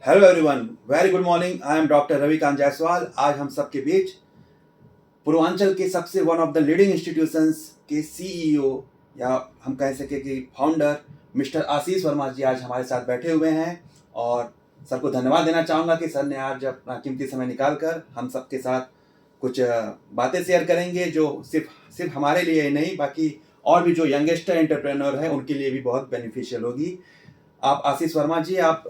Hello everyone, very good morning. I am doctor Ravikant Jaiswal. आज हम सबके बीच पूर्वांचल के सबसे one of the leading institutions के सीईओ या हम कह सके कि फाउंडर मिस्टर आशीष वर्मा जी आज हमारे साथ बैठे हुए हैं। और सर को धन्यवाद देना चाहूँगा कि सर ने आज अपना कीमती समय निकाल कर हम सबके साथ कुछ बातें शेयर करेंगे जो सिर्फ हमारे लिए ही नहीं, बाकी और भी जो यंगेस्ट एंटरप्रेन्योर है उनके लिए भी बहुत बेनिफिशियल होगी। आप आशीष वर्मा जी, आप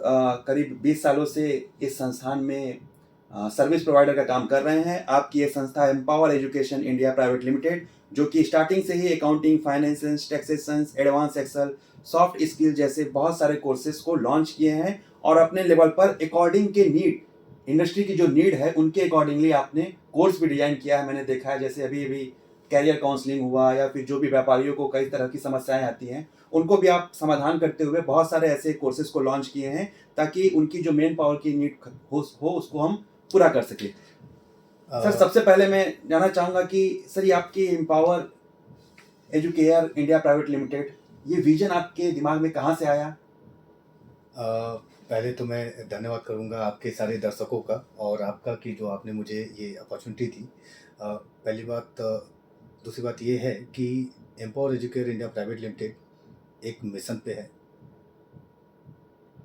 करीब 20 सालों से इस संस्थान में सर्विस प्रोवाइडर का काम कर रहे हैं। आपकी ये संस्था empower education India private limited, जो कि स्टार्टिंग से ही accounting, finance, taxation, advance excel, soft skill जैसे बहुत सारे कोर्सेज को लॉन्च किए हैं और अपने लेवल पर अकॉर्डिंग के नीड, इंडस्ट्री की जो नीड है उनके अकॉर्डिंगली आपने कोर्स भी डिजाइन किया है। मैंने देखा है, जैसे अभी अभी कैरियर काउंसलिंग हुआ या फिर जो भी व्यापारियों को कई तरह की समस्याएं आती हैं उनको भी आप समाधान करते हुए बहुत सारे ऐसे कोर्सेज को लॉन्च किए हैं ताकि उनकी जो मेन पावर की नीड हो उसको हम पूरा कर सके। सर, सबसे पहले मैं जानना चाहूँगा कि सर, ये आपकी empower educare India private limited, ये विजन आपके दिमाग में कहाँ से आया? पहले तो मैं धन्यवाद करूँगा आपके सारे दर्शकों का और आपका कि जो आपने मुझे ये अपॉर्चुनिटी दी। पहली बात। दूसरी बात ये है कि empower educare India private limited एक मिशन पे है,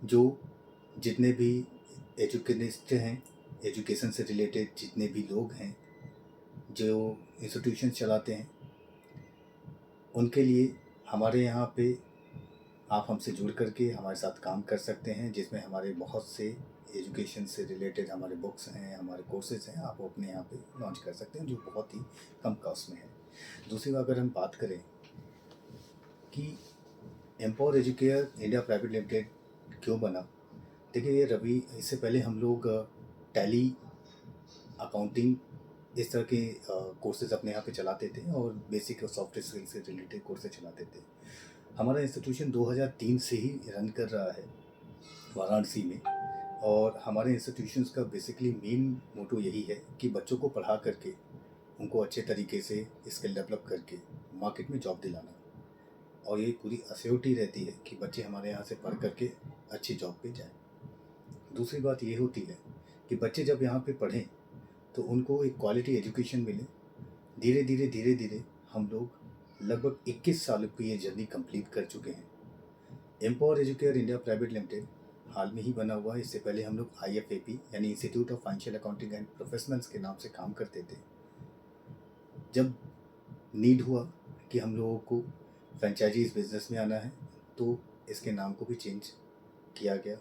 जो जितने भी एजुकेनिस्ट हैं, एजुकेशन से रिलेटेड जितने भी लोग हैं, जो इंस्टीट्यूशन चलाते हैं, उनके लिए हमारे यहाँ पे आप हमसे जुड़ करके हमारे साथ काम कर सकते हैं, जिसमें हमारे बहुत से एजुकेशन से रिलेटेड हमारे बुक्स हैं, हमारे कोर्सेज हैं, आप अपने यहाँ पे लॉन्च कर सकते हैं, जो बहुत ही कम कॉस्ट में है। दूसरी बात, अगर हम बात करें कि empower educare India private limited क्यों बना, देखिए ये रवि, इससे पहले हम लोग टैली, अकाउंटिंग, इस तरह के कोर्सेज अपने यहाँ पे चलाते थे और बेसिक और सॉफ्ट स्किल से रिलेटेड कोर्सेज चलाते थे। हमारा इंस्टीट्यूशन 2003 से ही रन कर रहा है वाराणसी में, और हमारे इंस्टीट्यूशंस का बेसिकली मेन मोटो यही है कि बच्चों को पढ़ा करके उनको अच्छे तरीके से स्किल डेवलप करके मार्केट में जॉब दिलाना, और ये पूरी अश्योरिटी रहती है कि बच्चे हमारे यहाँ से पढ़ करके अच्छी जॉब पे जाएं। दूसरी बात ये होती है कि बच्चे जब यहाँ पे पढ़ें तो उनको एक क्वालिटी एजुकेशन मिले। धीरे धीरे हम लोग लगभग 21 साल की ये जर्नी कंप्लीट कर चुके हैं। Empower educare India private limited हाल में ही बना हुआ है। इससे पहले हम लोग IFAP यानी institute of financial accounting and professionals के नाम से काम करते थे। जब नीड हुआ कि हम लोगों को फ्रेंचाइजीज बिजनेस में आना है, तो इसके नाम को भी चेंज किया गया।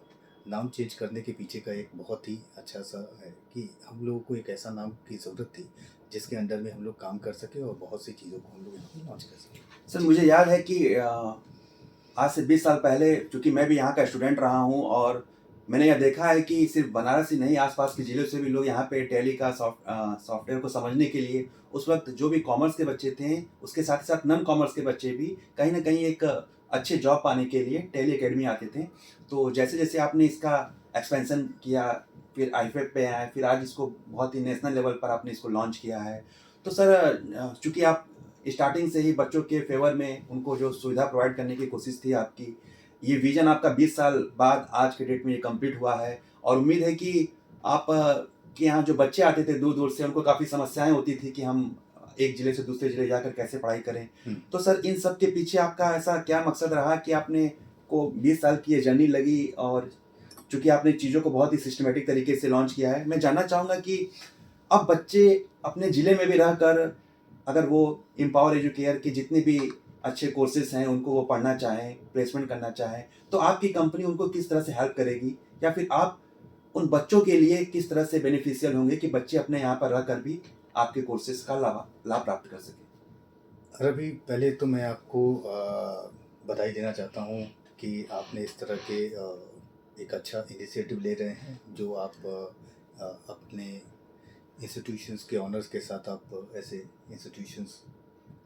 नाम चेंज करने के पीछे का एक बहुत ही अच्छा सा है कि हम लोगों को एक ऐसा नाम की ज़रूरत थी जिसके अंडर में हम लोग काम कर सके और बहुत सी चीज़ों को हम लोग यहाँ पर लॉन्च कर सकें। सर, मुझे याद है कि आज से 20 साल पहले, चूंकि मैं भी यहाँ का स्टूडेंट रहा हूँ और मैंने यह देखा है कि सिर्फ बनारस ही नहीं, आसपास के जिलों से भी लोग यहाँ पे टैली का सॉफ्टवेयर को समझने के लिए, उस वक्त जो भी कॉमर्स के बच्चे थे उसके साथ साथ नॉन कॉमर्स के बच्चे भी कहीं ना कहीं एक अच्छे जॉब पाने के लिए टैली एकेडमी आते थे। तो जैसे जैसे आपने इसका एक्सपेंशन किया, फिर आईफेप पे आए, फिर आज इसको बहुत ही नेशनल लेवल पर आपने इसको लॉन्च किया है। तो सर, चूंकि आप स्टार्टिंग से ही बच्चों के फेवर में उनको जो सुविधा प्रोवाइड करने की कोशिश थी आपकी, ये विजन आपका 20 साल बाद आज के डेट में ये कंप्लीट हुआ है। और उम्मीद है कि आप के यहाँ जो बच्चे आते थे दूर दूर से, उनको काफ़ी समस्याएं होती थी कि हम एक जिले से दूसरे जिले जाकर कैसे पढ़ाई करें। तो सर, इन सब के पीछे आपका ऐसा क्या मकसद रहा कि आपने को 20 साल की ये जर्नी लगी, और चूंकि आपने चीज़ों को बहुत ही सिस्टमेटिक तरीके से लॉन्च किया है, मैं जानना चाहूँगा कि अब बच्चे अपने ज़िले में भी रहकर, अगर वो एम्पावर एजुकेयर के जितने भी अच्छे कोर्सेज हैं उनको वो पढ़ना चाहें, प्लेसमेंट करना चाहें, तो आपकी कंपनी उनको किस तरह से हेल्प करेगी, या फिर आप उन बच्चों के लिए किस तरह से बेनिफिशियल होंगे कि बच्चे अपने यहाँ पर रहकर भी आपके कोर्सेज का लाभ प्राप्त कर सकें? रवि, पहले तो मैं आपको बधाई देना चाहता हूँ कि आपने इस तरह के एक अच्छा इनिशिएटिव ले रहे हैं, जो आप अपने इंस्टीट्यूशंस के ऑनर्स के साथ आप ऐसे इंस्टीट्यूशंस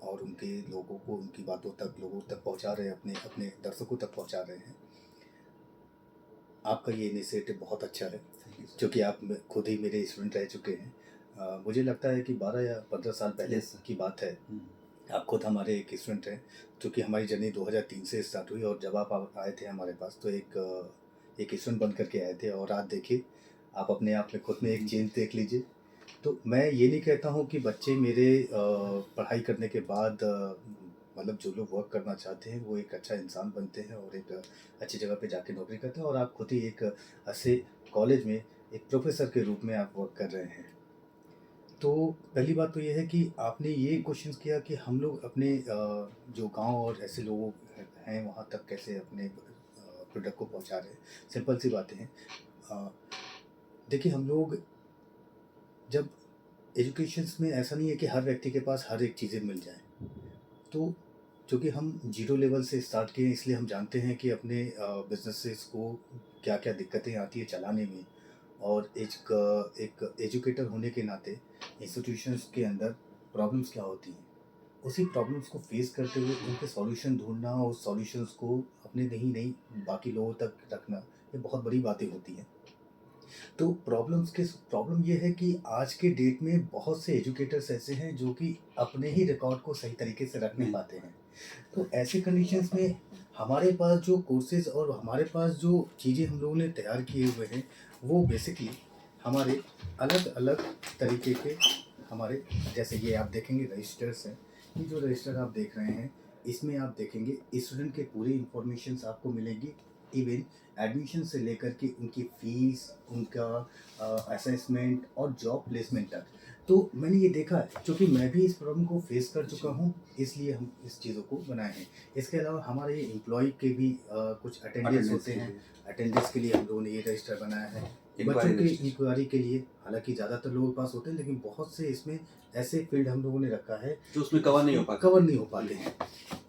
और उनके लोगों को, उनकी बातों तक, लोगों तक पहुंचा रहे हैं, अपने अपने दर्शकों तक पहुंचा रहे हैं। आपका ये इनिशिएटिव बहुत अच्छा है, क्योंकि आप खुद ही मेरे स्टूडेंट रह चुके हैं। मुझे लगता है कि 12 या 15 साल पहले की बात है। आप खुद हमारे एक स्टूडेंट हैं, क्योंकि हमारी जर्नी 2003 से स्टार्ट हुई, और जब आप आए थे हमारे पास तो एक एक स्टूडेंट बन करके आए थे और आज देखिए आप अपने आप में खुद में एक चेंज देख लीजिए। तो मैं ये नहीं कहता हूँ कि बच्चे मेरे पढ़ाई करने के बाद मतलब जो लोग वर्क करना चाहते हैं वो एक अच्छा इंसान बनते हैं और एक अच्छी जगह पे जाके नौकरी करते हैं और आप खुद ही एक ऐसे कॉलेज में एक प्रोफेसर के रूप में आप वर्क कर रहे हैं। तो पहली बात तो ये है कि आपने ये क्वेश्चन किया कि हम लोग अपने जो गांव और ऐसे लोगों हैं वहाँ तक कैसे अपने प्रोडक्ट को पहुँचा रहे हैं। सिंपल सी बातें हैं। अ, देखिए हम लोग जब एजुकेशंस में ऐसा नहीं है कि हर व्यक्ति के पास हर एक चीज़ें मिल जाएँ। तो चूँकि हम ज़ीरो लेवल से स्टार्ट किए इसलिए हम जानते हैं कि अपने बिज़नेसेस को क्या-क्या दिक्कतें आती हैं चलाने में और एक एजुकेटर होने के नाते इंस्टीट्यूशंस के अंदर प्रॉब्लम्स क्या होती हैं। उसी प्रॉब्लम्स को फेस करते हुए उनके सॉल्यूशन ढूँढना और सॉल्यूशंस को अपने नहीं बाकी लोगों तक रखना, ये बहुत बड़ी बातें होती हैं। तो प्रॉब्लम ये है कि आज के डेट में बहुत से एजुकेटर्स ऐसे हैं जो कि अपने ही रिकॉर्ड को सही तरीके से रख नहीं पाते हैं। तो ऐसे कंडीशंस में हमारे पास जो कोर्सेज़ और हमारे पास जो चीज़ें हम लोगों ने तैयार किए हुए हैं, वो बेसिकली हमारे अलग-अलग तरीके के हमारे जैसे ये आप देखेंगे रजिस्टर्स हैं। ये जो रजिस्टर आप देख रहे हैं, इसमें आप देखेंगे स्टूडेंट के पूरी इन्फॉर्मेशंस आपको मिलेंगी। इवन एडमिशन से लेकर के उनकी फ़ीस, उनका असेसमेंट और जॉब प्लेसमेंट तक। तो मैंने ये देखा है, चूँकि मैं भी इस प्रॉब्लम को फेस कर चुका हूँ, इसलिए हम इस चीज़ों को बनाए हैं। इसके अलावा हमारे एम्प्लॉयी के भी कुछ अटेंडेंस अटेंडेंस होते के हैं। लिए, अटेंडेंस के लिए हम लोगों ने ये रजिस्टर बनाया है। बच्चों इंक्वायरी के रजिस्टर। इंक्वायरी के लिए हालाँकि ज़्यादातर लोगों के पास होते हैं, लेकिन बहुत से इसमें ऐसे फ़ील्ड हम लोगों ने रखा है, जो उसमें कवर नहीं हो जिसको पाते। कवर नहीं हो पाते हैं।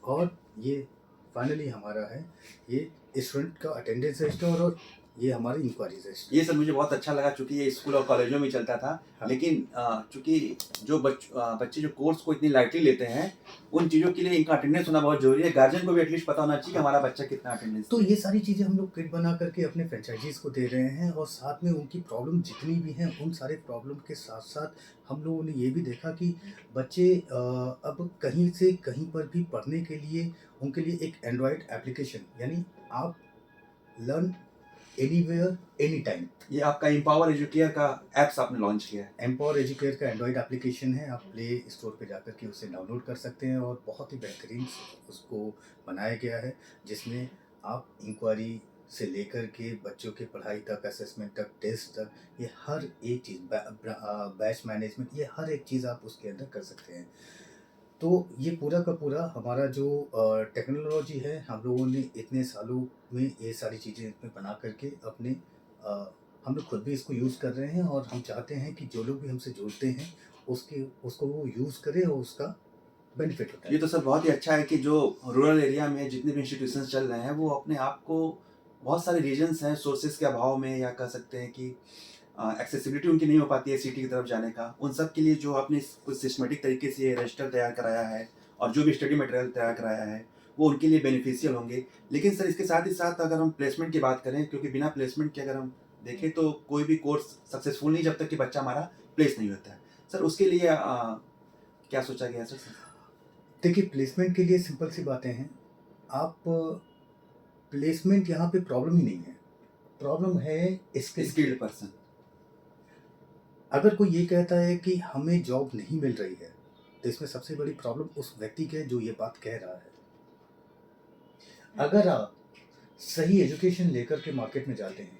और ये फाइनली हमारा है, ये स्टूडेंट का अटेंडेंस रजिस्टर और ये हमारी इंक्वायरी रजिस्टर। ये सब मुझे बहुत अच्छा लगा चूँकि ये स्कूल और कॉलेजों में चलता था। हाँ। लेकिन चूँकि जो बच्चे जो कोर्स को इतनी लाइटली लेते हैं, उन चीज़ों के लिए इनका अटेंडेंस होना बहुत ज़रूरी है। गार्जियन को भी एटलीस्ट पता होना चाहिए कि हमारा बच्चा कितना अटेंडेंस तो दिया। ये सारी चीज़ें हम लोग किट बना करके अपने फ्रेंचाइजीज़ को दे रहे हैं और साथ में उनकी प्रॉब्लम जितनी भी हैं, उन सारे प्रॉब्लम के साथ-साथ हम लोगों ने ये भी देखा कि बच्चे अब कहीं से कहीं पर भी पढ़ने के लिए उनके लिए एक एंड्रॉयड एप्लीकेशन यानी आप लर्न एनीवेयर एनी टाइम। ये आपका एम्पावर एजुकेयर का ऐप्स आपने लॉन्च किया है। एम्पावर एजुकेयर का एंड्रॉयड एप्लीकेशन है, आप प्ले स्टोर पे जाकर के उसे डाउनलोड कर सकते हैं और बहुत ही बेहतरीन उसको बनाया गया है, जिसमें आप इंक्वायरी से लेकर के बच्चों की पढ़ाई तक, असेसमेंट तक, टेस्ट तक, ये हर एक चीज़ बैच मैनेजमेंट, ये हर एक चीज़ आप उसके अंदर कर सकते हैं। तो ये पूरा का पूरा हमारा जो टेक्नोलॉजी है, हम लोगों ने इतने सालों में ये सारी चीज़ें इसमें बना करके अपने अ, हम लोग खुद भी इसको यूज़ कर रहे हैं और हम चाहते हैं कि जो लोग भी हमसे जुड़ते हैं, उसको वो यूज़ करें और उसका बेनिफिट ये उठाएँ। तो सर बहुत ही अच्छा है कि जो रूरल एरिया में जितने भी इंस्टीट्यूशंस चल रहे हैं, वो अपने आप को बहुत सारे रीजन्स हैं सोर्सेज़ के अभाव में या कह सकते हैं कि एक्सेसिबिलिटी उनकी नहीं हो पाती है सिटी की तरफ जाने का। उन सब के लिए जो आपने कुछ सिस्टमैटिक तरीके से ये रजिस्टर तैयार कराया है और जो भी स्टडी मटेरियल तैयार कराया है, वो उनके लिए बेनिफिशियल होंगे। लेकिन सर इसके साथ ही साथ अगर हम प्लेसमेंट की बात करें, क्योंकि बिना प्लेसमेंट के अगर हम देखें तो कोई भी कोर्स सक्सेसफुल नहीं जब तक कि बच्चा हमारा प्लेस नहीं होता है। सर उसके लिए क्या सोचा गया है सर? देखिए प्लेसमेंट के लिए सिंपल सी बातें हैं। आप प्लेसमेंट यहाँ पे प्रॉब्लम ही नहीं है। प्रॉब्लम है स्किल की। Skilled person. अगर कोई ये कहता है कि हमें जॉब नहीं मिल रही है, तो इसमें सबसे बड़ी प्रॉब्लम उस व्यक्ति की है जो ये बात कह रहा है। अगर आप सही एजुकेशन लेकर के मार्केट में जाते हैं,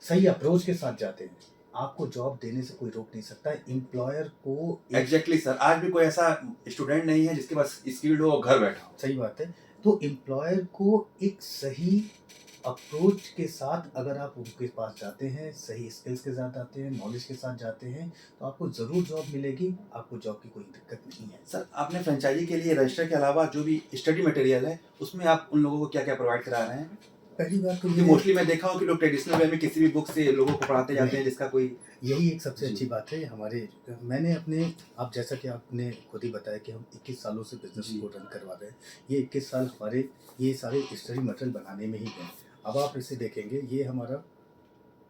सही अप्रोच के साथ जाते हैं, आपको जॉब देने से कोई रोक नहीं सकता है। एम्प्लॉयर को एक एग्जैक्टली सर, आज भी कोई ऐसा स्टूडेंट नहीं है जिसके पास स्किल्ड हो और घर बैठा हो। सही बात है। तो एम्प्लॉयर को एक सही अप्रोच के साथ अगर आप उनके पास जाते हैं, सही स्किल्स के साथ जाते हैं, नॉलेज के साथ जाते हैं, तो आपको ज़रूर जॉब मिलेगी, आपको जॉब की कोई दिक्कत नहीं है। सर आपने फ्रेंचाइजी के लिए रजिस्टर के अलावा जो भी स्टडी मटेरियल है, उसमें आप उन लोगों को क्या क्या प्रोवाइड करा रहे हैं? पहली बात तो क्योंकि ये है मोस्टली मैं देखा हूँ कि लोग ट्रेडिशनल वे में किसी भी बुक से लोगों को पढ़ाते जाते हैं जिसका कोई। यही एक सबसे जी। अच्छी बात है हमारे मैंने अपने आप जैसा कि आपने खुद ही बताया कि हम 21 सालों से बिज़नेस जी। को रन करवा रहे हैं। ये 21 साल हमारे ये सारे स्टडी मटेरियल बनाने में ही गए। अब आप इसे देखेंगे ये हमारा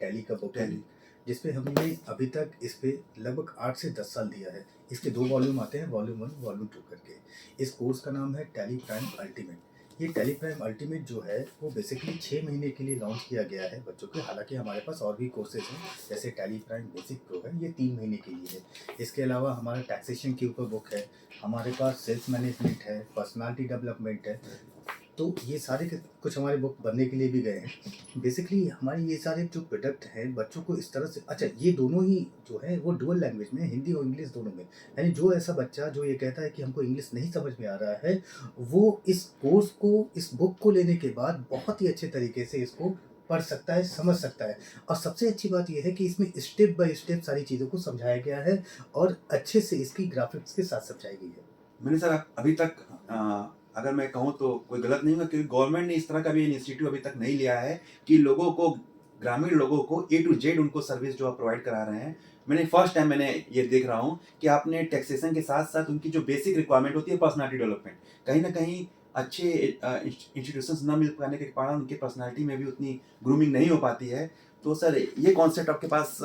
टैली का बुक है, टैली। जिस पे हमने अभी तक इस पे लगभग 8 से 10 साल दिया है। इसके 2 वॉल्यूम आते हैं, वॉल्यूम 1, वॉल्यूम 2 करके। इस कोर्स का नाम है टैली प्राइम अल्टीमेट। ये टेलीप्राइम अल्टीमेट जो है वो बेसिकली 6 महीने के लिए लॉन्च किया गया है बच्चों के। हालांकि हमारे पास और भी कोर्सेज हैं, जैसे टेलीप्राइम बेसिक प्रो है, ये 3 महीने के लिए है। इसके अलावा हमारा टैक्सेशन के ऊपर बुक है, हमारे पास सेल्स मैनेजमेंट है, पर्सनालिटी डेवलपमेंट है। तो ये सारे कुछ हमारे बुक बनने के लिए भी गए हैं। बेसिकली हमारे ये सारे जो प्रोडक्ट हैं बच्चों को इस तरह से, अच्छा ये दोनों ही जो है वो डुअल लैंग्वेज में, हिंदी और इंग्लिश दोनों में। यानी जो ऐसा बच्चा जो ये कहता है कि हमको इंग्लिश नहीं समझ में आ रहा है, वो इस कोर्स को, इस बुक को लेने के बाद बहुत ही अच्छे तरीके से इसको पढ़ सकता है, समझ सकता है। और सबसे अच्छी बात ये है कि इसमें स्टेप बाय स्टेप सारी चीज़ों को समझाया गया है और अच्छे से इसकी ग्राफिक्स के साथ समझाई गई है। मैंने सर अभी तक अगर मैं कहूँ तो कोई गलत नहीं होगा, क्योंकि गवर्नमेंट ने इस तरह का भी इंस्टीट्यूट अभी तक नहीं लिया है कि लोगों को, ग्रामीण लोगों को ए टू जेड उनको सर्विस जो आप प्रोवाइड करा रहे हैं। मैंने फर्स्ट टाइम मैंने ये देख रहा हूँ कि आपने टैक्सेशन के साथ साथ उनकी जो बेसिक रिक्वायरमेंट होती है पर्सनालिटी डेवलपमेंट, कहीं ना कहीं अच्छे इंस्टीट्यूशंस न मिल पाने के कारण उनकी पर्सनालिटी में भी उतनी ग्रूमिंग नहीं हो पाती है। तो सर ये कॉन्सेप्ट आपके पास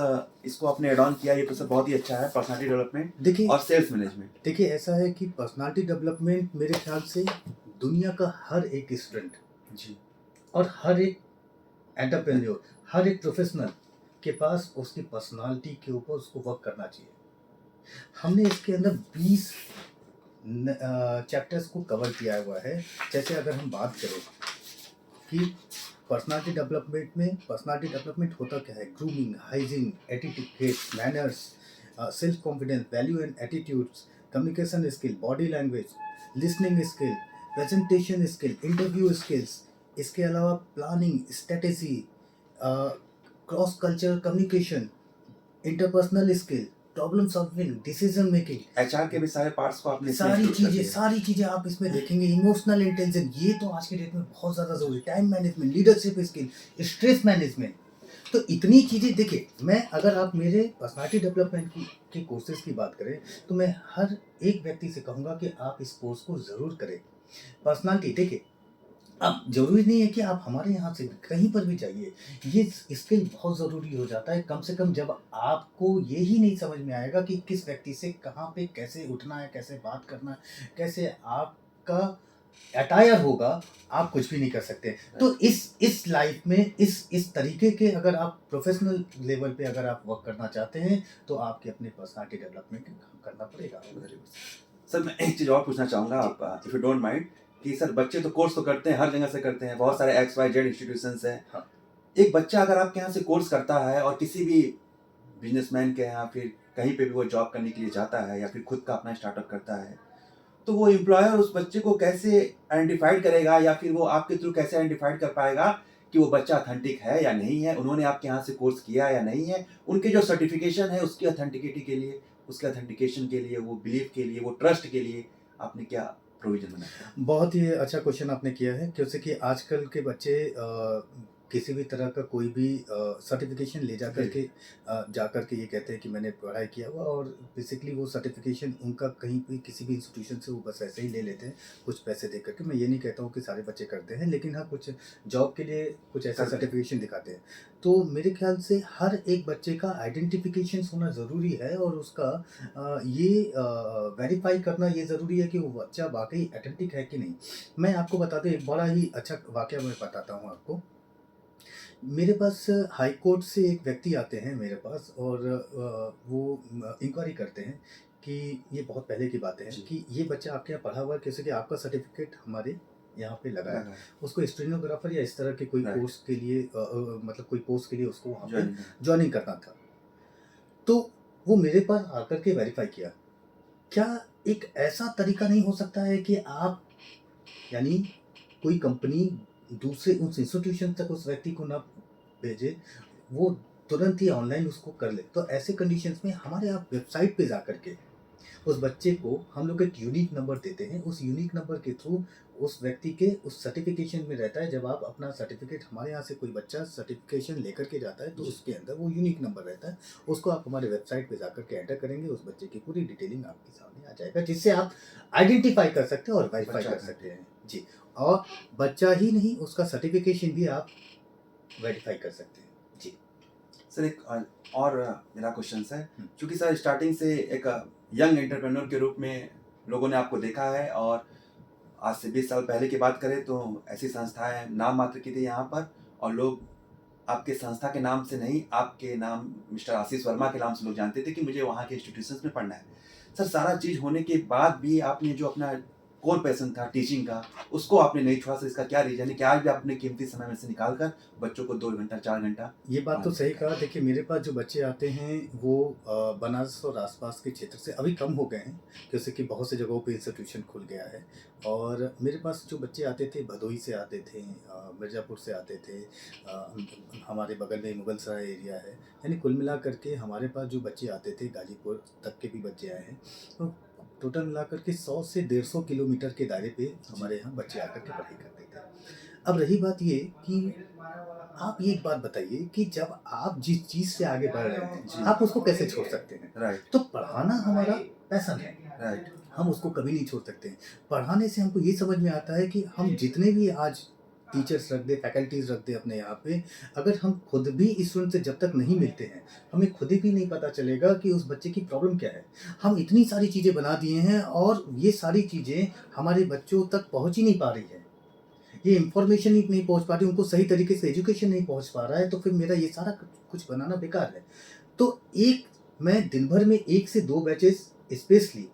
इसको आपने एड ऑन किया, ये तो सर बहुत ही अच्छा है, पर्सनालिटी डेवलपमेंट देखिए और सेल्स मैनेजमेंट। देखिए ऐसा है कि पर्सनालिटी डेवलपमेंट मेरे ख्याल से दुनिया का हर एक स्टूडेंट जी। और हर एक एंटरप्रेन्योर, हर एक प्रोफेशनल के पास उसकी पर्सनालिटी के ऊपर उसको वर्क करना चाहिए। हमने इसके अंदर 20 चैप्टर्स को कवर किया हुआ है। जैसे अगर हम बात करें कि पर्सनालिटी डेवलपमेंट होता क्या है, grooming, hygiene, etiquette, manners, self confidence, value and attitudes, communication skill, body language, listening skill, presentation skill, interview skills, इसके अलावा planning, strategy, cross culture communication, interpersonal skill, problem solving, decision making, HR के भी सारे parts को आपने इसमें सारी include कर चीजें दिया। सारी चीजें आप इसमें देखेंगे। इमोशनल इंटेलिजेंस, ये तो आज के डेट में बहुत ज्यादा जरूरी, time management, leadership skill, stress management. तो इतनी चीजें, देखिए मैं, अगर आप मेरे पर्सनालिटी डेवलपमेंट के कोर्सेज की बात करें तो मैं हर एक व्यक्ति से कहूंगा कि आप इस कोर्स को जरूर करें। पर्सनालिटी, देखिए अब जरूरी नहीं है कि आप हमारे यहाँ से कहीं पर भी जाइए, ये स्किल बहुत ज़रूरी हो जाता है। कम से कम जब आपको ये ही नहीं समझ में आएगा कि किस व्यक्ति से कहाँ पे कैसे उठना है, कैसे बात करना है, कैसे आपका अटायर होगा, आप कुछ भी नहीं कर सकते। तो इस लाइफ में इस तरीके के, अगर आप प्रोफेशनल लेवल पे अगर आप वर्क करना चाहते हैं तो आपके अपने पर्सनालिटी डेवलपमेंट करना पड़ेगा। सर मैं एक चीज़ और पूछना चाहूँगा, आप इफ़ यू डोंट माइंड, कि सर बच्चे तो कोर्स तो करते हैं, हर जगह से करते हैं, बहुत सारे XYZ इंस्टीट्यूशंस हैं। हाँ। एक बच्चा अगर आपके यहाँ से कोर्स करता है और किसी भी बिजनेसमैन के यहाँ फिर कहीं पे भी वो जॉब करने के लिए जाता है या फिर खुद का अपना स्टार्टअप करता है, तो वो एम्प्लॉयर उस बच्चे को कैसे आइडेंटिफाइड करेगा, या फिर वो आपके थ्रू कैसे आइडेंटिफाइड कर पाएगा कि वो बच्चा ऑथेंटिक है या नहीं है, उन्होंने आपके यहाँ से कोर्स किया या नहीं है, उनके जो सर्टिफिकेशन है उसकी ऑथेंटिकिटी के लिए, उसके ऑथेंटिकेशन के लिए, वो बिलीफ के लिए, वो ट्रस्ट के लिए आपने क्या प्रोविजन बनाया? बहुत ही अच्छा क्वेश्चन आपने किया है, क्योंकि कि आजकल के बच्चे किसी भी तरह का कोई भी सर्टिफिकेशन ले जा कर के ये कहते हैं कि मैंने पढ़ाई किया हुआ, और बेसिकली वो सर्टिफिकेशन उनका कहीं भी किसी भी इंस्टीट्यूशन से वो बस ऐसे ही ले लेते हैं कुछ पैसे दे करके। मैं ये नहीं कहता हूँ कि सारे बच्चे करते हैं, लेकिन हाँ कुछ जॉब के लिए कुछ ऐसा करते हैं। सर्टिफिकेशन दिखाते हैं। तो मेरे ख्याल से हर एक बच्चे का आइडेंटिफिकेशन होना ज़रूरी है, और उसका ये वेरीफाई करना ये ज़रूरी है कि वो बच्चा वाक़ई ऑथेंटिक है कि नहीं। मैं आपको बताता हूँ, एक बड़ा ही अच्छा वाक़या मैं बताता हूँ आपको। मेरे पास हाई कोर्ट से एक व्यक्ति आते हैं मेरे पास, और वो इंक्वायरी करते हैं कि ये बहुत पहले की बातें हैं जी। कि ये बच्चा आपके यहाँ पढ़ा हुआ है, कैसे कि आपका सर्टिफ़िकेट हमारे यहाँ पे लगा है। लगा है। उसको स्टेनोग्राफ़र या इस तरह के कोई राइट। कोर्स के लिए मतलब कोई पोस्ट के लिए उसको वहाँ पे जॉइनिंग। जॉइनिंग करना था। तो वो मेरे पास आकर के वेरीफ़ाई किया। क्या एक ऐसा तरीका नहीं हो सकता है कि आप, यानी कोई कंपनी दूसरे उस इंस्टीट्यूशन तक उस व्यक्ति को ना भेजे, वो तुरंत ही ऑनलाइन उसको कर ले? तो ऐसे कंडीशंस में हमारे आप वेबसाइट पे जाकर के उस बच्चे को हम लोग एक यूनिक नंबर देते हैं। उस यूनिक नंबर के थ्रू उस व्यक्ति के उस सर्टिफिकेशन में रहता है। जब आप अपना सर्टिफिकेट, हमारे यहाँ से कोई बच्चा सर्टिफिकेशन लेकर के जाता है तो जी। उसके अंदर वो यूनिक नंबर रहता है। उसको आप हमारे वेबसाइट पे जाकर के एंटर करेंगे, उस बच्चे की पूरी डिटेलिंग आपके सामने आ जाएगा, जिससे आप आइडेंटिफाई कर सकते हैं और वेरीफाई कर सकते हैं। जी। और बच्चा ही नहीं, उसका सर्टिफिकेशन भी आप वेरीफाई कर सकते हैं। जी। सर एक और मेरा क्वेश्चन है, हुँ। चूँकि सर स्टार्टिंग से एक यंग एंटरप्रेन्योर के रूप में लोगों ने आपको देखा है, और आज से 20 साल पहले की बात करें तो ऐसी संस्थाएँ नाम मात्र की थी यहाँ पर, और लोग आपके संस्था के नाम से नहीं, आपके नाम मिस्टर आशीष वर्मा के नाम से लोग जानते थे कि मुझे वहाँ के इंस्टीट्यूशंस में पढ़ना है। सर, सारा चीज़ होने के बाद भी आपने जो अपना कोर पैशन था टीचिंग का, उसको आपने नहीं छोड़ा। सर, इसका क्या रीज़न है कि आज भी आप अपने कीमती समय में से निकाल कर बच्चों को 2 घंटा, 4 घंटा ये बात तो पढ़ाने सही देते हैं? कहा। देखिए, मेरे पास जो बच्चे आते हैं वो बनारस और आसपास के क्षेत्र से अभी कम हो गए हैं, जैसे कि बहुत सी जगहों पे इंस्टीट्यूशन खुल गया है। और मेरे पास जो बच्चे आते थे भदोही से आते थे, मिर्ज़ापुर से आते थे, हमारे बगल में मुगलसराय एरिया है। यानी कुल मिला के हमारे पास जो बच्चे आते थे गाज़ीपुर तक के भी बच्चे आए हैं। तो टोटल मिलाकर के 100 से 150 किलोमीटर के दायरे पे जी। हमारे यहाँ बच्चे आकर के पढ़ाई करते थे। अब रही बात ये कि आप ये एक बात बताइए कि जब आप जिस चीज़ से आगे बढ़ रहे हैं, जी। आप उसको कैसे छोड़ सकते हैं? राइट, तो पढ़ाना हमारा पैशन है, राइट। हम उसको कभी नहीं छोड़ सकते हैं। पढ़ाने से हमको ये समझ में आता है कि हम जितने भी आज टीचर्स रख दें, फैकल्टीज़ रख दें अपने यहाँ पे, अगर हम खुद भी स्टूडेंट से जब तक नहीं मिलते हैं, हमें खुद ही भी नहीं पता चलेगा कि उस बच्चे की प्रॉब्लम क्या है। हम इतनी सारी चीज़ें बना दिए हैं और ये सारी चीज़ें हमारे बच्चों तक पहुँच ही नहीं पा रही है। ये इन्फॉर्मेशन ही नहीं पहुँच पा रही, उनको सही तरीके से एजुकेशन नहीं पहुँच पा रहा है, तो फिर मेरा ये सारा कुछ बनाना बेकार है। तो एक मैं दिन भर में 1 से 2 बैचेज़ स्पेशली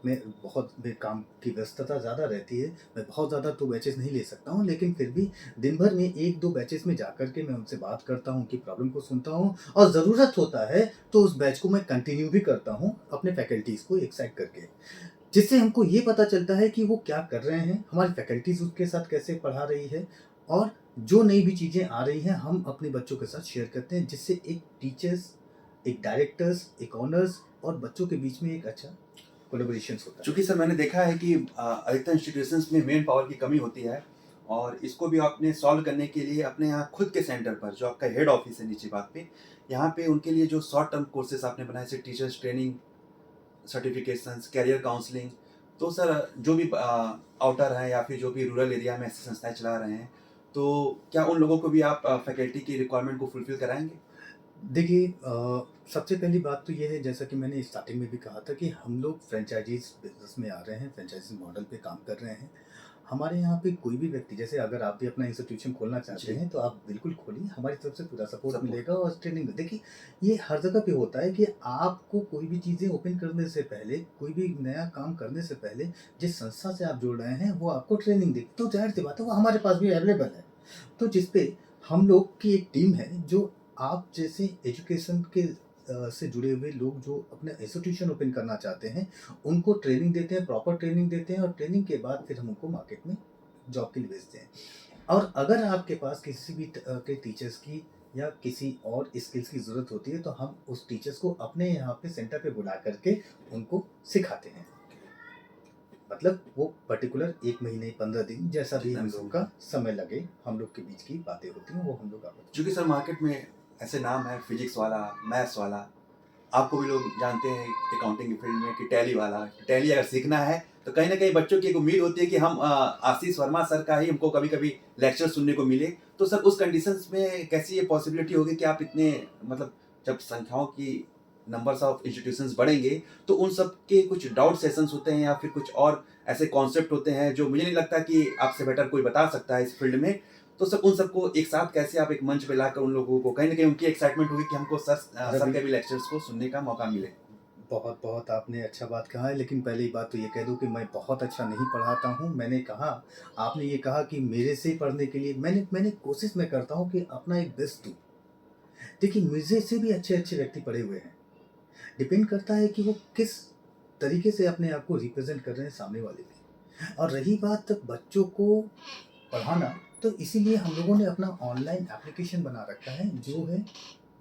मैं बहुत मेरे काम की व्यस्तता ज़्यादा रहती है, मैं बहुत ज़्यादा तो बैचेज़ नहीं ले सकता हूँ, लेकिन फिर भी दिन भर में 1-2 बैचेज़ में जाकर के मैं उनसे बात करता हूँ, उनकी प्रॉब्लम को सुनता हूँ और ज़रूरत होता है तो उस बैच को मैं कंटिन्यू भी करता हूँ अपने फैकल्टीज़ को एक साइड करके। जिससे हमको ये पता चलता है कि वो क्या कर रहे हैं, हमारी फैकल्टीज़ उसके साथ कैसे पढ़ा रही है और जो नई भी चीज़ें आ रही हैं, हम अपने बच्चों के साथ शेयर करते हैं, जिससे एक टीचर्स, एक डायरेक्टर्स, एक ओनर्स और बच्चों के बीच में एक अच्छा कोलैबोरेशंस होता है। चूँकि सर मैंने देखा है कि अधिकतर इंस्टीट्यूशंस में मैन पावर की कमी होती है, और इसको भी आपने सॉल्व करने के लिए अपने यहाँ खुद के सेंटर पर, जो आपका हेड ऑफिस है नीचे बात पे, यहाँ पे उनके लिए जो शॉर्ट टर्म कोर्सेज़ आपने बनाए, जैसे teachers training, certifications, career counselling. तो सर, जो भी आउटर हैं या फिर जो भी रूरल एरिया में ऐसी संस्थाएँ चला रहे हैं, तो क्या उन लोगों को भी आप फैकल्टी की रिक्वायरमेंट को फुलफ़िल कराएँगे? देखिए, सबसे पहली बात तो ये है जैसा कि मैंने स्टार्टिंग में भी कहा था कि हम लोग फ्रेंचाइज़ीज़ बिज़नेस में आ रहे हैं, फ्रेंचाइज़ी मॉडल पे काम कर रहे हैं। हमारे यहाँ पे कोई भी व्यक्ति जैसे अगर आप भी अपना इंस्टीट्यूशन खोलना चाहते जी, हैं तो आप बिल्कुल खोलिए, हमारी तरफ से पूरा सपोर्ट सपोर्ट। मिलेगा और ट्रेनिंग देखिए, ये हर जगह पे होता है कि आपको कोई भी चीज़ें ओपन करने से पहले, कोई भी नया काम करने से पहले जिस संस्था से आप जुड़ रहे हैं वो आपको ट्रेनिंग दे, तो ज़ाहिर-सी बात है वो हमारे पास भी अवेलेबल है। तो जिस पे हम लोग की एक टीम है जो आप जैसे एजुकेशन के से जुड़े हुए लोग जो अपना इंस्टीट्यूशन ओपन करना चाहते हैं, उनको ट्रेनिंग देते हैं, प्रॉपर ट्रेनिंग देते हैं और ट्रेनिंग के बाद फिर हम उनको मार्केट में जॉब के लिए भेजते हैं। और अगर आपके पास किसी भी के टीचर्स की या किसी और स्किल्स की ज़रूरत होती है, तो हम उस टीचर्स को अपने यहाँ पे सेंटर पे बुला करके उनको सिखाते हैं। मतलब वो पर्टिकुलर 1 महीने, 15 दिन जैसा भी जितना हम भी लोग समय का हो। समय लगे, हम लोग के बीच की बातें होती हैं, वो हम लोग आपस में चूँकि सर मार्केट में ऐसे नाम है फिज़िक्स वाला, मैथ्स वाला, आपको भी लोग जानते हैं अकाउंटिंग की फील्ड में कि टैली वाला, टैली अगर सीखना है तो कहीं न कहीं बच्चों की एक उम्मीद होती है कि हम आशीष वर्मा सर का ही हमको कभी-कभी लेक्चर सुनने को मिले। तो सर, उस कंडीशंस में कैसी ये पॉसिबिलिटी होगी कि आप इतने, मतलब जब संख्याओं की नंबर्स ऑफ इंस्टीट्यूशंस बढ़ेंगे, तो उन सब के कुछ डाउट सेशंस होते हैं या फिर कुछ और ऐसे कॉन्सेप्ट होते हैं जो मुझे नहीं लगता कि आपसे बेटर कोई बता सकता है इस फील्ड में। तो सर, उन सबको एक साथ कैसे आप एक मंच पे लाकर उन लोगों को, कहीं न कहीं उनकी एक्साइटमेंट होगी कि हमको सर रवि, के भी लेक्चर्स को सुनने का मौका मिले। बहुत-बहुत आपने अच्छा बात कहा है, लेकिन पहली बात तो ये कह दूँ कि मैं बहुत अच्छा नहीं पढ़ाता हूँ। मैंने कहा, आपने ये कहा कि मेरे से पढ़ने के लिए मैंने मैंने कोशिश मैं करता हूँ कि अपना एक बेस्ट दूँ। देखिए, मुझे से भी अच्छे-अच्छे व्यक्ति पढ़े हुए हैं। डिपेंड करता है कि वो किस तरीके से अपने आप को रिप्रेज़ेंट कर रहे हैं सामने वाले पे। और रही बात बच्चों को पढ़ाना, तो इसीलिए हम लोगों ने अपना ऑनलाइन एप्लीकेशन बना रखा है, जो है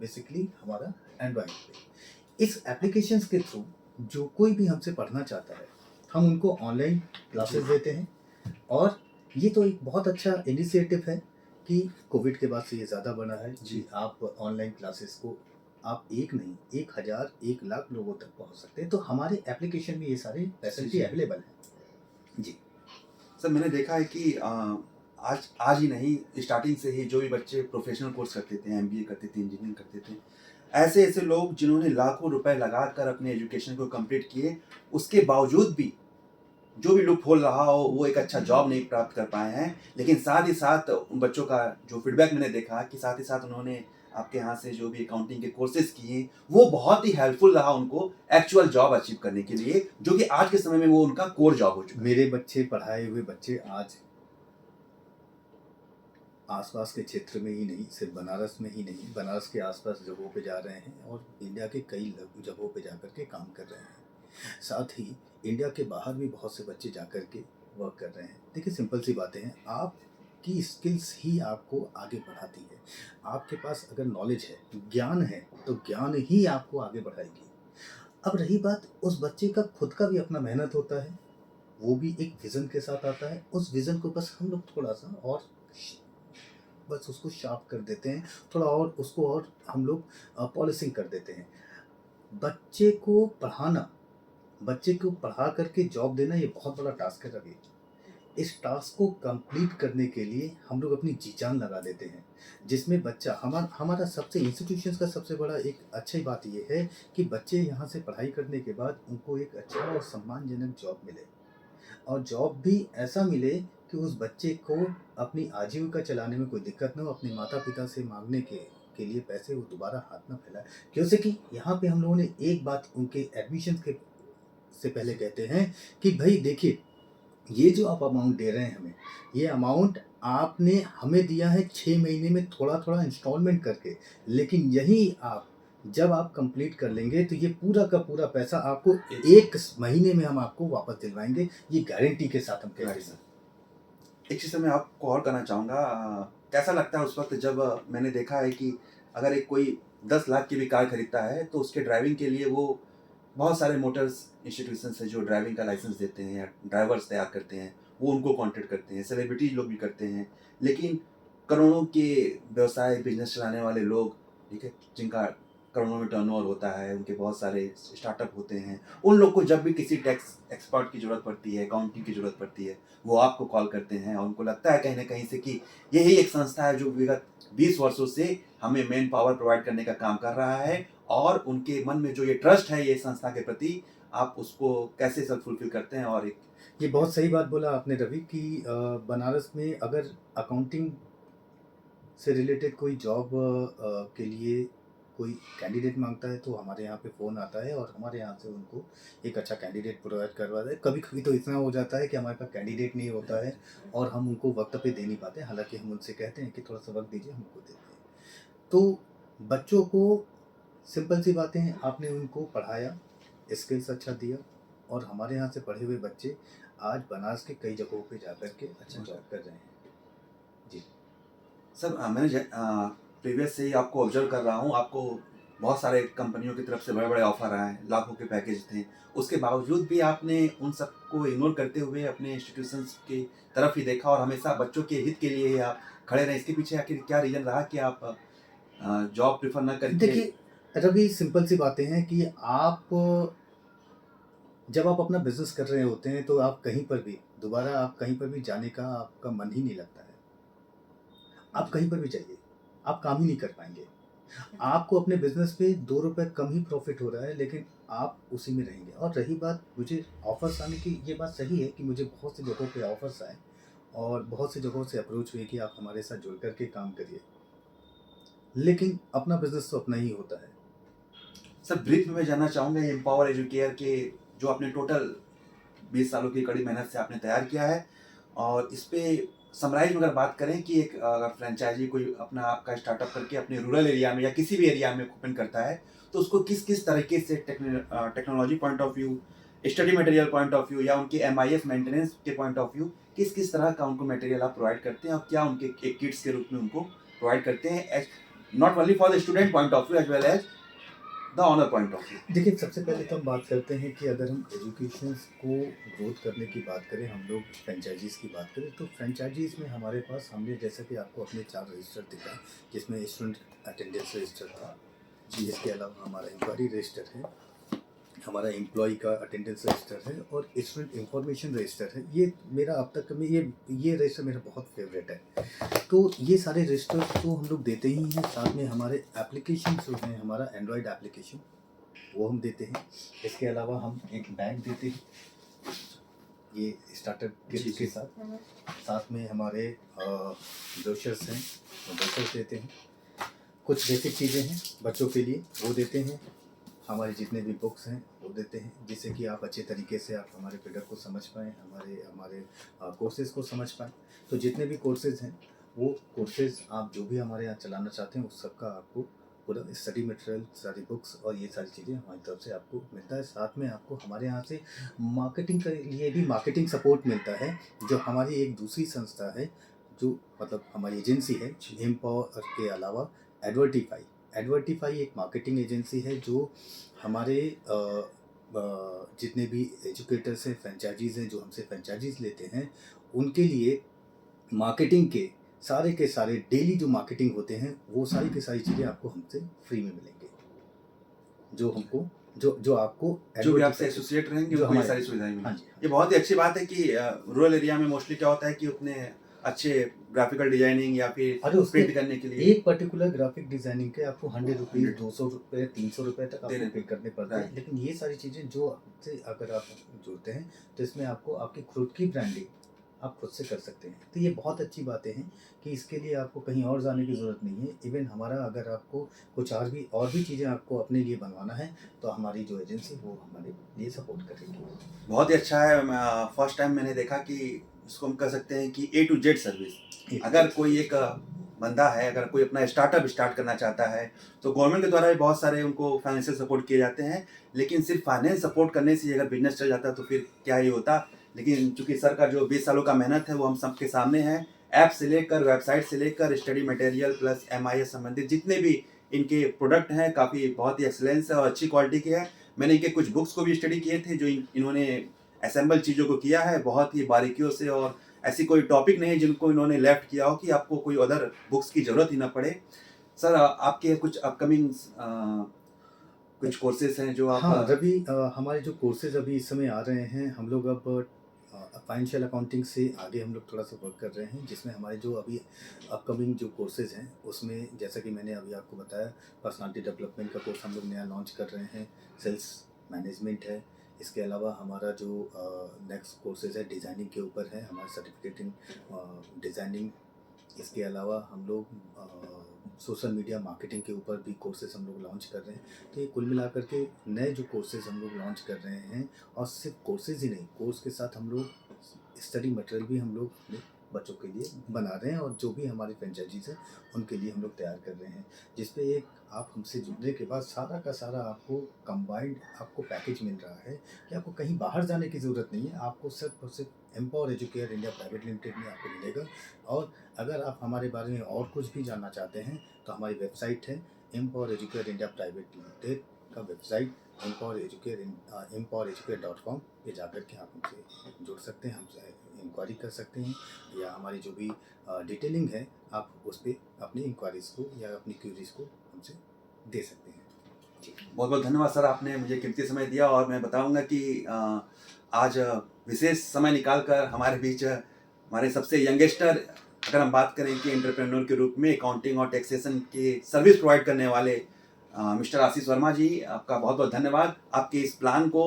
बेसिकली हमारा एंड्रॉइड पे। इस एप्लीकेशंस के थ्रू जो कोई भी हमसे पढ़ना चाहता है, हम उनको ऑनलाइन जी, क्लासेस देते हैं। और ये तो एक बहुत अच्छा इनिशिएटिव है कि कोविड के बाद से ये ज़्यादा बढ़ा है जी। कि आप ऑनलाइन क्लासेस को आप एक नहीं, 1000, 1 लाख लोगों तक पहुँच सकते हैं। तो हमारे एप्लीकेशन में ये सारी जी, फैसिलिटी जी। अवेलेबल है। जी। सर, मैंने देखा है कि आज आज ही नहीं, स्टार्टिंग से ही जो भी बच्चे प्रोफ़ेशनल कोर्स करते थे, एमबीए करते थे, इंजीनियरिंग करते थे, ऐसे-ऐसे लोग जिन्होंने लाखों रुपए लगाकर अपने एजुकेशन को कंप्लीट किए, उसके बावजूद भी जो भी लूप होल रहा हो वो एक अच्छा जॉब नहीं प्राप्त कर पाए हैं, लेकिन साथ ही साथ उन बच्चों का जो फीडबैक मैंने देखा कि साथ ही साथ उन्होंने आपके यहाँ से जो भी अकाउंटिंग के कोर्सेज किए वो बहुत ही हेल्पफुल रहा उनको एक्चुअल जॉब अचीव करने के लिए, जो कि आज के समय में वो उनका कोर जॉब हो चुका है। मेरे बच्चे, पढ़ाए हुए बच्चे आज आसपास के क्षेत्र में ही नहीं, सिर्फ बनारस में ही नहीं, बनारस के आसपास जगहों पे जा रहे हैं और इंडिया के कई जगहों पे जा कर के काम कर रहे हैं। साथ ही इंडिया के बाहर भी बहुत से बच्चे जा कर के वर्क कर रहे हैं। देखिए, सिंपल सी बातें हैं, आपकी स्किल्स ही आपको आगे बढ़ाती है। आपके पास अगर नॉलेज है, ज्ञान है, तो ज्ञान ही आपको आगे बढ़ाएगी। अब रही बात उस बच्चे का, खुद का भी अपना मेहनत होता है, वो भी एक विज़न के साथ आता है। उस विज़न को बस हम लोग थोड़ा-सा और बस उसको शार्प कर देते हैं, थोड़ा और उसको और हम लोग पॉलिशिंग कर देते हैं। बच्चे को पढ़ाना, बच्चे को पढ़ा कर के जॉब देना, ये बहुत बड़ा टास्क है रवि। इस टास्क को कंप्लीट करने के लिए हम लोग अपनी जी-जान लगा देते हैं, जिसमें बच्चा हमारा सबसे इंस्टीट्यूशंस का सबसे बड़ा एक अच्छी बात ये है कि बच्चे यहाँ से पढ़ाई करने के बाद उनको एक अच्छा और सम्मानजनक जॉब मिले। और जॉब भी ऐसा मिले कि उस बच्चे को अपनी आजीविका चलाने में कोई दिक्कत ना हो, अपने माता-पिता से माँगने के लिए पैसे वो दोबारा हाथ ना फैलाए। क्यों कि यहाँ पे हम लोगों ने एक बात उनके एडमिशन के से पहले कहते हैं कि भई देखिए, ये जो आप अमाउंट दे रहे हैं हमें, ये अमाउंट आपने हमें दिया है 6 महीने में थोड़ा-थोड़ा इंस्टॉलमेंट करके, लेकिन यही आप जब आप कंप्लीट कर लेंगे तो ये पूरा का पूरा पैसा आपको 1 महीने में हम आपको वापस दिलवाएँगे, ये गारंटी के साथ हम कहते राइट हैं। सर। एक चीज़ मैं आपको और कहना चाहूँगा, कैसा लगता है उस वक़्त जब मैंने देखा है कि अगर एक कोई 10 लाख की भी कार खरीदता है, तो उसके ड्राइविंग के लिए वो बहुत सारे मोटर्स इंस्टीट्यूशन से जो ड्राइविंग का लाइसेंस देते हैं या ड्राइवर्स तैयार करते हैं, वो उनको कॉन्टैक्ट करते हैं, सेलिब्रिटीज़ लोग भी करते हैं। लेकिन करोड़ों के व्यवसाय, बिज़नेस चलाने वाले लोग, ठीक है, जिनका करोड़ों में टर्नओवर होता है, उनके बहुत सारे स्टार्टअप होते हैं, उन लोग को जब भी किसी टैक्स एक्सपर्ट की ज़रूरत पड़ती है, अकाउंटिंग की ज़रूरत पड़ती है, वो आपको कॉल करते हैं और उनको लगता है कहीं न कहीं से कि यही एक संस्था है जो विगत 20 वर्षों से हमें मैन पावर प्रोवाइड करने का काम कर रहा है, और उनके मन में जो ये ट्रस्ट है ये संस्था के प्रति, आप उसको कैसे सर फुलफ़िल करते हैं? और एक ये बहुत सही बात बोला आपने रवि कि बनारस में अगर अकाउंटिंग से रिलेटेड कोई जॉब के लिए कोई कैंडिडेट माँगता है तो हमारे यहाँ पे फ़ोन आता है और हमारे यहाँ से उनको एक अच्छा कैंडिडेट प्रोवाइड करवाते हैं। कभी-कभी तो इतना हो जाता है कि हमारे पास कैंडिडेट नहीं होता है और हम उनको वक़्त पे दे नहीं पाते। हालाँकि हम उनसे कहते हैं कि थोड़ा-सा वक़्त दीजिए, हम उनको देते हैं। तो बच्चों को सिंपल सी बातें हैं, आपने उनको पढ़ाया, स्किल्स अच्छा दिया और हमारे यहाँ से पढ़े हुए बच्चे आज बनारस के कई जगहों पे जा कर के अच्छा जॉब कर रहे हैं। जी। सर, मैंने प्रीवियस से ही आपको ऑब्ज़र्व कर रहा हूँ, आपको बहुत सारे कंपनियों की तरफ से बड़े-बड़े ऑफ़र आए हैं, लाखों के पैकेज थे। उसके बावजूद भी आपने उन सबको इग्नोर करते हुए अपने इंस्टीट्यूशंस की तरफ ही देखा और हमेशा बच्चों के हित के लिए ही आप खड़े रहे। इसके पीछे आखिर क्या रीज़न रहा कि आप जॉब प्रेफ़र ना करके? देखिए, रवि सिंपल सी बातें हैं कि आप जब आप अपना बिज़नेस कर रहे होते हैं तो आप कहीं पर भी दोबारा आप कहीं पर भी जाने का आपका मन ही नहीं लगता है। आप कहीं पर भी जाइए, आप काम ही नहीं कर पाएँगे। आपको अपने बिज़नेस पे ₹2 कम ही प्रॉफ़िट हो रहा है लेकिन आप उसी में रहेंगे। और रही बात मुझे ऑफ़र्स आने की, ये बात सही है कि मुझे बहुत सी जगहों पे ऑफ़र्स आए और बहुत सी जगहों से अप्रोच हुए कि आप हमारे साथ जुड़ कर के काम करिए। लेकिन अपना बिज़नेस तो अपना ही होता है। सर, ब्रीफ में मैं जानना चाहूँगा एम्पावर एजुकेयर के जो आपने टोटल 20 सालों की कड़ी मेहनत से आपने तैयार किया है, और इस पे समराइज़ में अगर बात करें कि एक अगर फ्रेंचाइज़ी कोई अपना आपका स्टार्टअप करके अपने रूरल एरिया में या किसी भी एरिया में ओपन करता है, तो उसको किस-किस तरीके से technology point of view, study material point of view या उनके एमआईएस मेंटेनेंस के पॉइंट ऑफ व्यू, किस-किस तरह का उनको मटेरियल आप प्रोवाइड करते हैं और क्या उनके एक किट्स के रूप में उनको प्रोवाइड करते हैं, as not only for the student point of view as well as the owner point of view? देखिए, सबसे पहले तो हम बात करते हैं कि अगर हम एजुकेशंस को ग्रोथ करने की बात करें, हम लोग फ्रेंचाइज़ीज़ की बात करें, तो फ्रेंचाइज़ीज़ में हमारे पास हमने जैसा कि आपको अपने 4 रजिस्टर दिखाए, जिसमें स्टूडेंट अटेंडेंस रजिस्टर था। जी, इसके अलावा हमारा इंक्वायरी रजिस्टर है, हमारा एम्प्लॉयी का अटेंडेंस रजिस्टर है और स्टूडेंट इन्फॉर्मेशन रजिस्टर है। ये मेरा अब तक में ये रजिस्टर मेरा बहुत फ़ेवरेट है। तो ये सारे रजिस्टर तो हम लोग देते ही हैं, साथ में हमारे एप्लीकेशन जो हैं, हमारा एंड्रॉयड एप्लीकेशन वो हम देते हैं। इसके अलावा हम एक बैग देते हैं, ये स्टार्टर जी, किट के जी। साथ में हमारे ब्रोशर्स हैं, ब्रोशर्स देते हैं। कुछ बेसिक चीज़ें हैं बच्चों के लिए, वो देते हैं। हमारे जितने भी बुक्स हैं वो देते हैं, जिससे कि आप अच्छे तरीके से आप हमारे प्रोडक्ट को समझ पाएँ, हमारे कोर्सेज़ को समझ पाएँ। तो जितने भी कोर्सेज़ हैं, वो कोर्सेज़ आप जो भी हमारे यहाँ चलाना चाहते हैं, उस सब का आपको पूरा स्टडी मटेरियल, सारी बुक्स और ये सारी चीज़ें हमारी तरफ से आपको मिलता है। साथ में आपको हमारे यहाँ से मार्केटिंग के लिए भी मार्केटिंग सपोर्ट मिलता है, जो हमारी एक दूसरी संस्था है, जो मतलब हमारी एजेंसी है, एम्पावर के अलावा एडवर्टिफाई। एडवर्टिफाई एक मार्केटिंग एजेंसी है जो हमारे जितने भी एजुकेटर्स हैं, फ्रेंचाइजीज़ हैं, जो हमसे फ्रेंचाइजीज़ लेते हैं, उनके लिए मार्केटिंग के सारे डेली जो मार्केटिंग होते हैं, वो सारी की सारी चीज़ें आपको हमसे फ्री में मिलेंगे। जो हमको जो आपको जो भी आपसे एडवर्टाइज एसोसिएट रहेंगे जो उनको ये हमारे सारी सुविधाएं हाँ मिलेंगी। जी, हाँ ये जी। बहुत ही अच्छी बात है कि रूरल एरिया में मोस्टली क्या होता है कि उतने अच्छे ग्राफिकल डिजाइनिंग या फिर अरे उसके प्रिंट करने के लिए एक पर्टिकुलर ग्राफिक डिज़ाइनिंग के आपको 100 रुपीज़, 100 ₹200, ₹300 तक देने आपको पे करने पड़ते हैं। राइट। लेकिन ये सारी चीज़ें जो आपसे अगर आप जुड़ते हैं, तो इसमें आपको आपकी खुद की ब्रांडिंग आप खुद से कर सकते हैं। तो ये बहुत अच्छी बातें हैं कि इसके लिए आपको कहीं और जाने की ज़रूरत नहीं है। इवन हमारा अगर आपको कुछ और भी चीज़ें आपको अपने लिए बनवाना है, तो हमारी जो एजेंसी वो हमारे लिए सपोर्ट करेगी। बहुत ही अच्छा है। फर्स्ट टाइम मैंने देखा कि इसको हम कह सकते हैं कि ए टू जेड सर्विस। अगर कोई एक बंदा है, अगर कोई अपना स्टार्टअप स्टार्ट करना चाहता है, तो गवर्नमेंट के द्वारा भी बहुत सारे उनको फाइनेंशियल सपोर्ट किए जाते हैं। लेकिन सिर्फ फाइनेंस सपोर्ट करने से अगर बिजनेस चल जाता तो फिर क्या ही होता। लेकिन चूंकि सर का जो 20 सालों का मेहनत है वो हम सबके सामने है। ऐप से लेकर, वेबसाइट से लेकर, स्टडी मटेरियल प्लस MIS संबंधित जितने भी इनके प्रोडक्ट हैं, काफ़ी बहुत ही एक्सीलेंस है और अच्छी क्वालिटी के है। मैंने इनके कुछ बुक्स को भी स्टडी किए थे, जो इन्होंने असेंबल चीज़ों को किया है बहुत ही बारीकियों से, और ऐसी कोई टॉपिक नहीं जिनको इन्होंने लेफ्ट किया हो कि आपको कोई अदर बुक्स की ज़रूरत ही ना पड़े। सर आपके कुछ अपकमिंग कुछ कोर्सेज़ हैं जो आप हाँ, रवि हमारे जो कोर्सेज़ अभी इस समय आ रहे हैं, हम लोग अब फाइनेंशियल अकाउंटिंग से आगे हम लोग थोड़ा-सा वर्क कर रहे हैं, जिसमें हमारे जो अभी अपकमिंग जो कोर्सेज़ हैं, उसमें जैसा कि मैंने अभी आपको बताया, पर्सनैलिटी डेवलपमेंट का कोर्स हम लोग नया लॉन्च कर रहे हैं, सेल्स मैनेजमेंट है। इसके अलावा हमारा जो नेक्स्ट कोर्सेज़ है, डिज़ाइनिंग के ऊपर है, हमारा सर्टिफिकेट इन डिज़ाइनिंग। इसके अलावा हम लोग सोशल मीडिया मार्केटिंग के ऊपर भी कोर्सेज़ हम लोग लॉन्च कर रहे हैं। तो ये कुल मिलाकर के नए जो कोर्सेज़ हम लोग लॉन्च कर रहे हैं, और सिर्फ कोर्सेज़ ही नहीं, कोर्स के साथ हम लोग स्टडी मटेरियल भी हम लोग अपने बच्चों के लिए बना रहे हैं, और जो भी हमारे फ्रेंचाइजीज़ हैं उनके लिए हम लोग तैयार कर रहे हैं, जिस पे एक आप हमसे जुड़ने के बाद सारा का सारा आपको कंबाइंड आपको पैकेज मिल रहा है कि आपको कहीं बाहर जाने की ज़रूरत नहीं है। आपको सिर्फ और सिर्फ empower educare India private limited में आपको मिलेगा। और अगर आप हमारे बारे में और कुछ भी जानना चाहते हैं, तो हमारी वेबसाइट है empower educare India private limited का वेबसाइट empowereducare.com पे जाकर के आप हमसे जुड़ सकते हैं, हमसे इंक्वायरी कर सकते हैं, या हमारी जो भी डिटेलिंग है आप उस पर अपनी इंक्वायरीज़ को या अपनी क्यूरीज़ को हमसे दे सकते हैं। जी, बहुत बहुत धन्यवाद सर, आपने मुझे कीमती समय दिया। और मैं बताऊंगा कि आज विशेष समय निकाल कर हमारे बीच हमारे सबसे यंगेस्टर, अगर हम बात करें कि एंटरप्रेन्योर के रूप में अकाउंटिंग और टैक्सेशन की सर्विस प्रोवाइड करने वाले मिस्टर आशीष वर्मा जी, आपका बहुत बहुत धन्यवाद। आपके इस प्लान को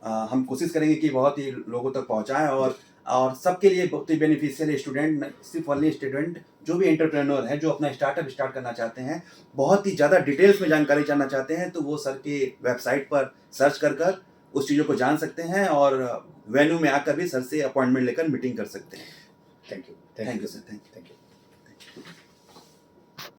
हम कोशिश करेंगे कि बहुत ही लोगों तक पहुंचाएं, और सबके लिए बहुत ही बेनिफिशियल है। स्टूडेंट, सिर्फ ओनली स्टूडेंट, जो भी एंटरप्रेन्योर है, जो अपना स्टार्टअप स्टार्ट करना चाहते हैं, बहुत ही ज़्यादा डिटेल्स में जानकारी जानना चाहते हैं, तो वो सर के वेबसाइट पर सर्च कर उस चीज़ों को जान सकते हैं, और वेन्यू में आकर भी सर से अपॉइंटमेंट लेकर मीटिंग कर सकते हैं। Thank you thank you sir, thank you. Thank you.